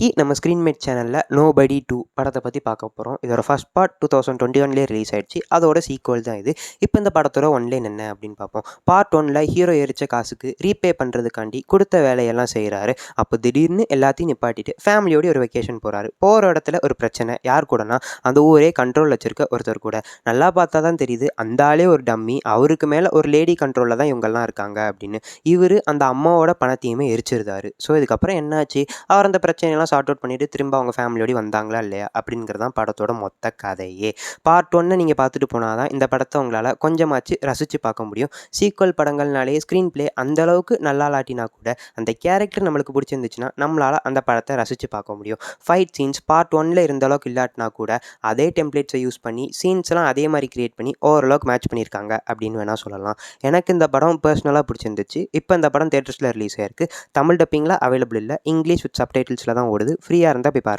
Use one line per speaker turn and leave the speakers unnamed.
இன்னைக்கு நம்ம ஸ்க்ரீன்மேட் சேனலில் நோபடி 2 படத்தை பற்றி பார்க்க போகிறோம். இதோட ஃபர்ஸ்ட் பார்ட் 2021 ரிலீஸ் ஆயிடுச்சு. அதோட சீக்வல் தான் இது. இப்போ இந்த படத்தோட ஒன்லைன் என்ன அப்படின்னு பார்ப்போம். பார்ட் 1ல் ஹீரோ எரிச்ச காசுக்கு ரீபே பண்ணுறதுக்காண்டி கொடுத்த வேலையெல்லாம் செய்கிறாரு. அப்போ திடீர்னு எல்லாத்தையும் நிப்பாட்டிட்டு ஃபேமிலியோடு ஒரு வெக்கேஷன் போகிறாரு. போகிற இடத்துல ஒரு பிரச்சனை. யார் கூடனா அந்த ஊரே கண்ட்ரோல் வச்சுருக்க ஒருத்தர் கூட. நல்லா பார்த்தா தான் தெரியுது அந்த ஆளே ஒரு டம்மி. அவருக்கு மேலே ஒரு லேடி கண்ட்ரோலில் தான் இவங்கெல்லாம் இருக்காங்க அப்படின்னு. இவர் அந்த அம்மாவோட பணத்தையுமே எரிச்சிருந்தாரு. ஸோ இதுக்கப்புறம் என்னாச்சு, அவர் அந்த பிரச்சனையெல்லாம் சார்ட் அவுட் பண்ணிவிட்டு திரும்ப அவங்க ஃபேமிலியோடு வந்தாங்களா இல்லையா அப்படிங்கிறது தான் படத்தோட மொத்த கதையே. பார்ட் 1 நீங்கள் பார்த்துட்டு போனால் தான் இந்த படத்தை உங்களால் கொஞ்சமாச்சு ரசித்து பார்க்க முடியும். சீக்வல் படங்கள்னாலே ஸ்க்ரீன் ப்ளே அந்தளவுக்கு நல்லா இல்லாட்டினா கூட அந்த கேரக்டர் நம்மளுக்கு பிடிச்சிருந்துச்சுன்னா நம்மளால் அந்த படத்தை ரசித்து பார்க்க முடியும். ஃபைட் சீன்ஸ் பார்ட் 1ல் இருந்த அளவுக்கு இல்லாட்டினா கூட அதே டெம்ப்ளேட்ஸை யூஸ் பண்ணி சீன்ஸ்லாம் அதே மாதிரி க்ரியேட் பண்ணி ஓரளவுக்கு மேட்ச் பண்ணியிருக்காங்க அப்படின்னு வேணால் சொல்லலாம். எனக்கு இந்த படம் பர்சனலாக பிடிச்சிருந்துச்சு. இப்போ இந்த படம் தேட்டர்ஸில் ரிலீஸ் ஆயிருக்கு. தமிழ் டப்பிங்கில் அவைலபிள் இல்லை. இங்கிலீஷ் வித் சப்டைட்டில்ஸில் தான் ஓடுது. ஃப்ரீயாக இருந்தால் போய் பாருங்கள்.